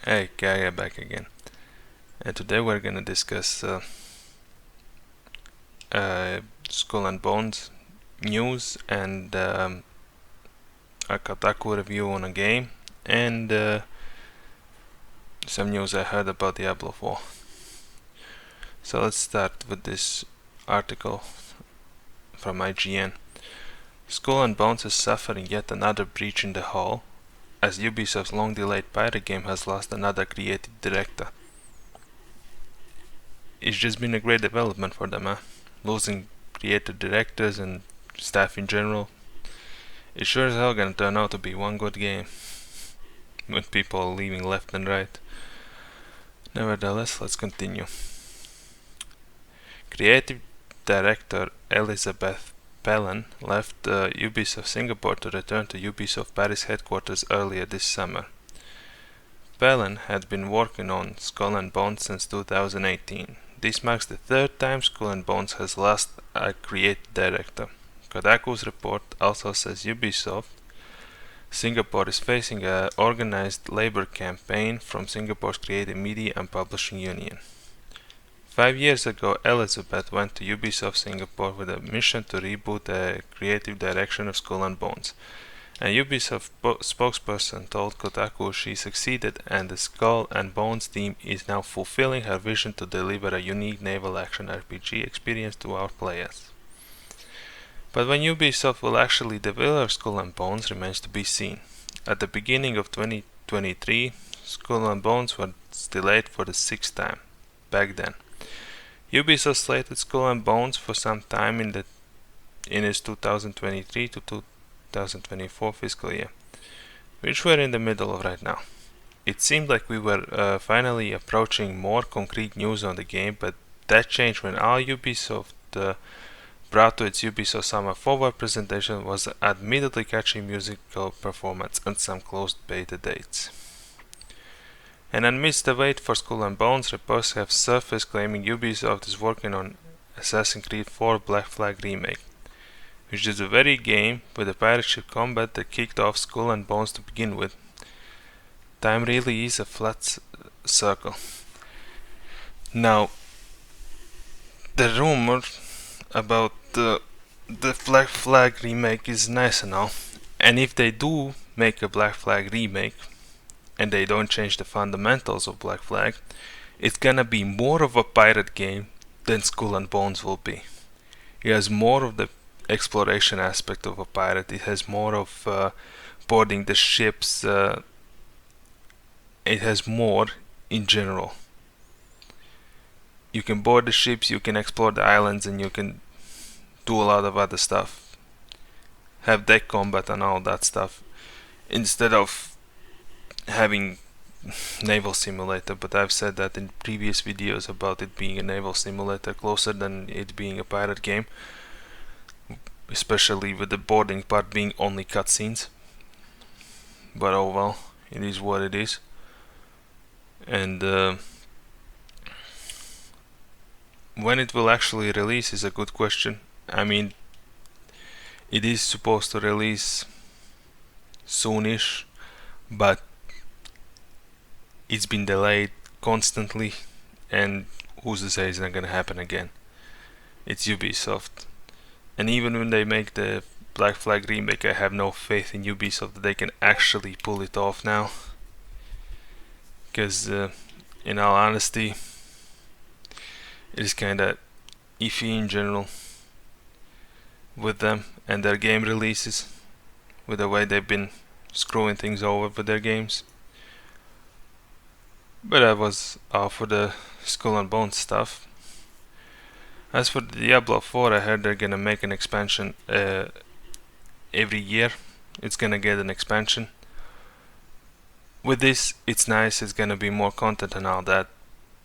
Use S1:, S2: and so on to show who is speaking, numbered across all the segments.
S1: Hey, Kaya back again. And today we're gonna discuss Skull and Bones news and a kotaku review on a game and some news I heard about Diablo 4. So let's start with this article from IGN. Skull and Bones is suffering yet another breach in the hull as Ubisoft's long-delayed pirate game has lost another creative director. It's just been a great development for them, huh? Losing creative directors and staff in general. It's sure as hell gonna turn out to be one good game, with people leaving left and right. Nevertheless, let's continue. Creative director Elizabeth Pellin left Ubisoft Singapore to return to Ubisoft Paris headquarters earlier this summer. Pellin had been working on Skull and Bones since 2018. This marks the third time Skull and Bones has lost a creative director. Kotaku's report also says Ubisoft Singapore is facing an organized labor campaign from Singapore's Creative Media and Publishing Union. 5 years ago, Elizabeth went to Ubisoft Singapore with a mission to reboot the creative direction of Skull and Bones. A Ubisoft spokesperson told Kotaku she succeeded and the Skull and Bones team is now fulfilling her vision to deliver a unique naval action RPG experience to our players. But when Ubisoft will actually deliver Skull and Bones remains to be seen. At the beginning of 2023, Skull and Bones was delayed for the 6th time. Back then, Ubisoft slated Skull and Bones for some time in its 2023 to 2024 fiscal year, which we're in the middle of right now. It seemed like we were finally approaching more concrete news on the game, but that changed when all Ubisoft brought to its Ubisoft Summer Forward presentation was admittedly catchy musical performance and some closed beta dates. And amidst the wait for Skull and Bones, reports have surfaced claiming Ubisoft is working on Assassin's Creed 4 Black Flag Remake, which is the very game with the pirate ship combat that kicked off Skull and Bones to begin with. Time really is a flat circle. Now, the rumor about the Black Flag remake is nice and all, and if they do make a Black Flag remake and they don't change the fundamentals of Black Flag, it's gonna be more of a pirate game than Skull and Bones will be. It has more of the exploration aspect of a pirate. It has more of boarding the ships. It has more in general. You can board the ships, you can explore the islands, and you can do a lot of other stuff. Have deck combat and all that stuff, instead of having naval simulator. But I've said that in previous videos about it being a naval simulator closer than it being a pirate game, especially with the boarding part being only cutscenes. But oh well, it is what it is. And when it will actually release is a good question. I mean, it is supposed to release soonish, but it's been delayed constantly, and who's to say it's not gonna happen again? It's Ubisoft, and even when they make the Black Flag remake, I have no faith in Ubisoft that they can actually pull it off now. Because, in all honesty, it is kinda iffy in general with them and their game releases, with the way they've been screwing things over with their games. But I was all for the Skull and Bones stuff. As for the Diablo 4, I heard they're gonna make an expansion every year. It's gonna get an expansion. With this, it's nice, it's gonna be more content and all that,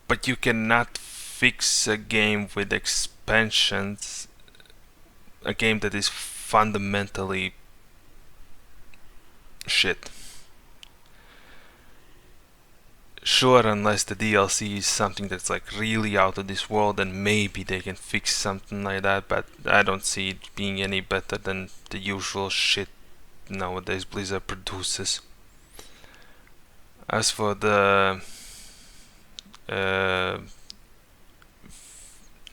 S1: but you cannot fix a game with expansions, a game that is fundamentally shit. Sure, unless the DLC is something that's like really out of this world, then maybe they can fix something like that, but I don't see it being any better than the usual shit nowadays Blizzard produces. As for the uh,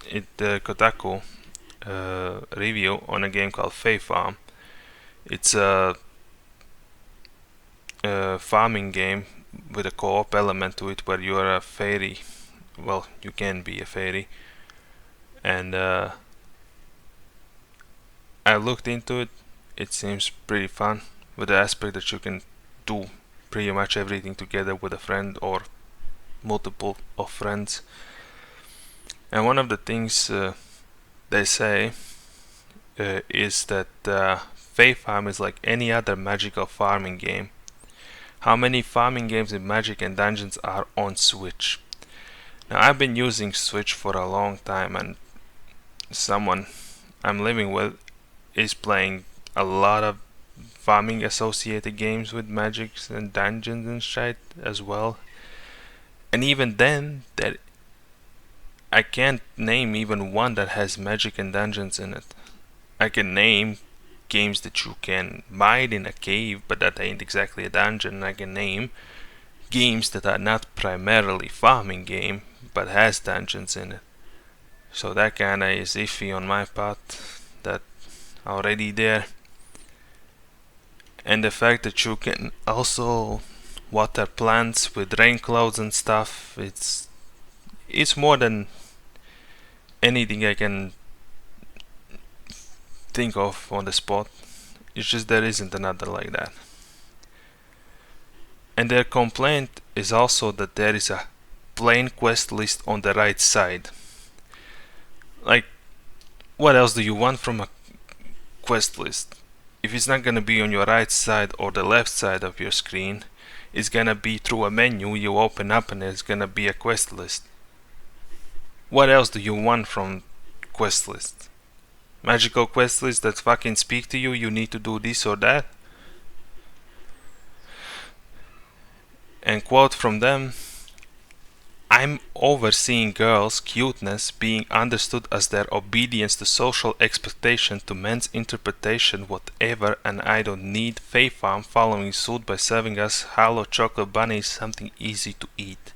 S1: Kotaku review on a game called Fae Farm, it's a farming game with a co-op element to it where you are a fairy. Well, you can be a fairy, and I looked into it. It seems pretty fun with the aspect that you can do pretty much everything together with a friend or multiple of friends. And one of the things they say is that Fae Farm is like any other magical farming game. How many farming games in Magic and Dungeons are on Switch? Now, I've been using Switch for a long time, and someone I'm living with is playing a lot of farming associated games with Magic and Dungeons and shit as well. And even then, that I can't name even one that has Magic and Dungeons in it. I can name games that you can mine in a cave, but that ain't exactly a dungeon. I can name games that are not primarily farming game, but has dungeons in it. So that kinda is iffy on my part, that already there. And the fact that you can also water plants with rain clouds and stuff, it's more than anything I can think of on the spot. It's just there isn't another like that. And their complaint is also that there is a plain quest list on the right side. Like, what else do you want from a quest list? If it's not gonna be on your right side or the left side of your screen, it's gonna be through a menu you open up and it's gonna be a quest list. What else do you want from quest list? Magical quest lists that fucking speak to you, you need to do this or that? And quote from them, "I'm overseeing girls' cuteness being understood as their obedience to social expectation to men's interpretation whatever, and I don't need Fae Farm following suit by serving us hollow chocolate bunnies something easy to eat."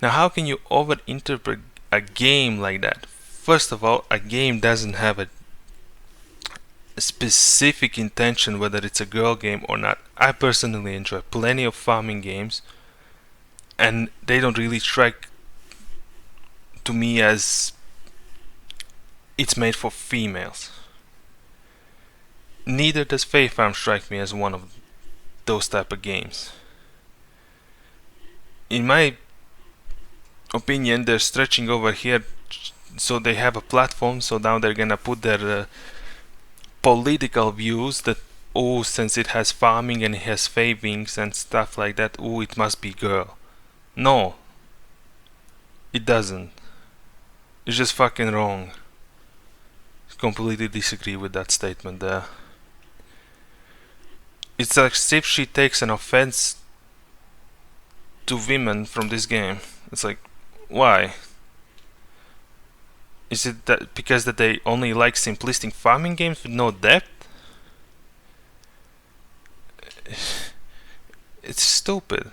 S1: Now, how can you overinterpret a game like that? First of all, a game doesn't have a specific intention whether it's a girl game or not. I personally enjoy plenty of farming games, and they don't really strike to me as it's made for females. Neither does Fae Farm strike me as one of those type of games. In my opinion, they're stretching over here so they have a platform, so now they're gonna put their political views that, oh, since it has farming and it has fae wings and stuff like that, oh, it must be girl. No, it doesn't. It's just fucking wrong. Completely disagree with that statement there. It's as if she takes an offense to women from this game. It's like, why? Is it that because that they only like simplistic farming games with no depth? It's stupid.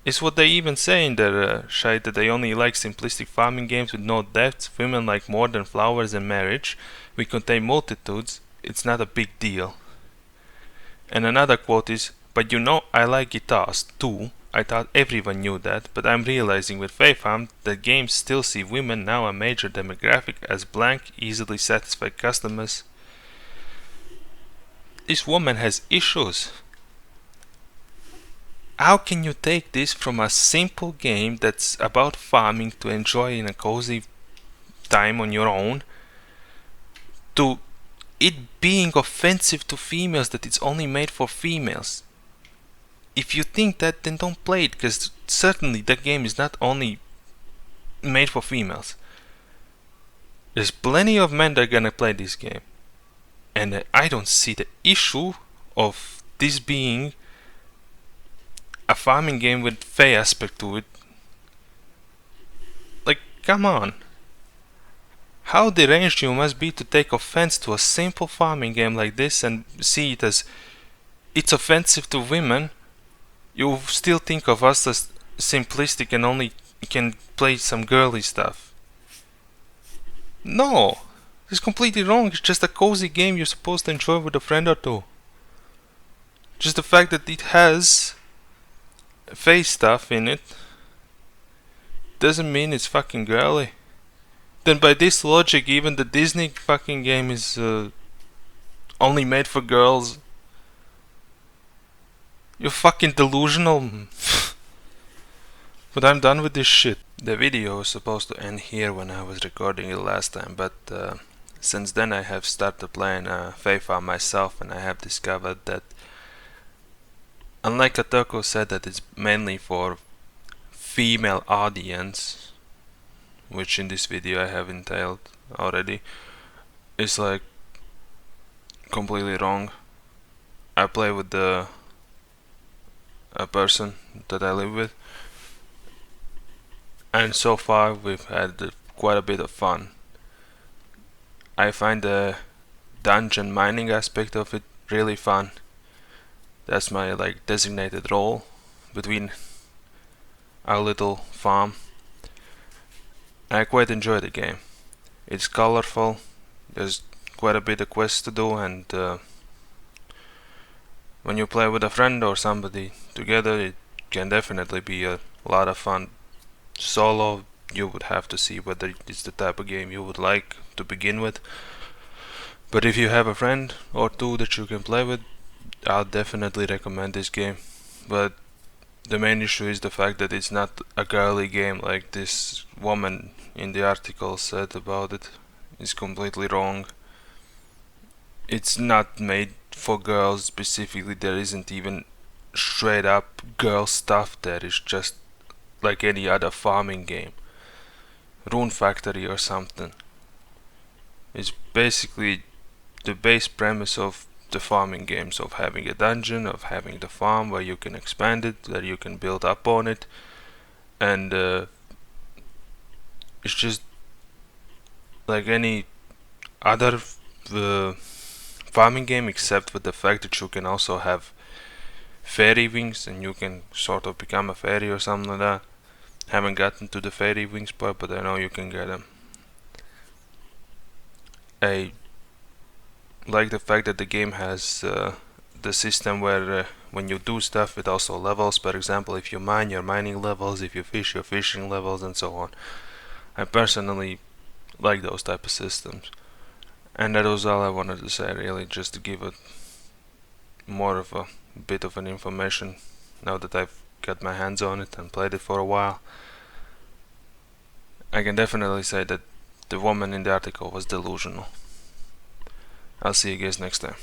S1: It's what they even say in their shite, that they only like simplistic farming games with no depth. Women like more than flowers and marriage. We contain multitudes. It's not a big deal. And another quote is, "But you know I like guitars too. I thought everyone knew that, but I'm realizing with Fae Farm that games still see women now a major demographic as blank, easily satisfied customers." This woman has issues. How can you take this from a simple game that's about farming to enjoy in a cozy time on your own to it being offensive to females, that it's only made for females? If you think that, then don't play it, because certainly that game is not only made for females. There's plenty of men that are gonna play this game, and I don't see the issue of this being a farming game with fae aspect to it. Like, come on. How deranged you must be to take offense to a simple farming game like this and see it as it's offensive to women. You still think of us as simplistic and only can play some girly stuff. No! It's completely wrong. It's just a cozy game you're supposed to enjoy with a friend or two. Just the fact that it has face stuff in it doesn't mean it's fucking girly. Then by this logic, even the Disney fucking game is only made for girls. You're fucking delusional. But I'm done with this shit. The video was supposed to end here when I was recording it last time, but since then I have started playing FIFA myself, and I have discovered that, unlike Kotaku said that it's mainly for female audience, which in this video I have entailed already, it's like completely wrong. I play with a person that I live with, and so far we've had quite a bit of fun. I find the dungeon mining aspect of it really fun. That's my like designated role between our little farm. I quite enjoy the game. It's colorful, there's quite a bit of quests to do, and when you play with a friend or somebody together, it can definitely be a lot of fun. Solo, you would have to see whether it's the type of game you would like to begin with. But if you have a friend or two that you can play with, I'll definitely recommend this game. But the main issue is the fact that it's not a girly game like this woman in the article said about it. It's completely wrong. It's not made for girls specifically. There isn't even straight up girl stuff there. It's just like any other farming game, Rune Factory or something. It's basically the base premise of the farming games, of having a dungeon, of having the farm where you can expand it, where you can build up on it, and it's just like any other farming game, except with the fact that you can also have fairy wings and you can sort of become a fairy or something like that. Haven't gotten to the fairy wings part, but I know you can get them. I like the fact that the game has the system where when you do stuff it also levels. For example, if you mine, your mining levels, if you fish, your fishing levels, and so on. I personally like those type of systems, and that was all I wanted to say, really, just to give it more of a bit of an information now that I've got my hands on it and played it for a while. I can definitely say that the woman in the article was delusional. I'll see you guys next time.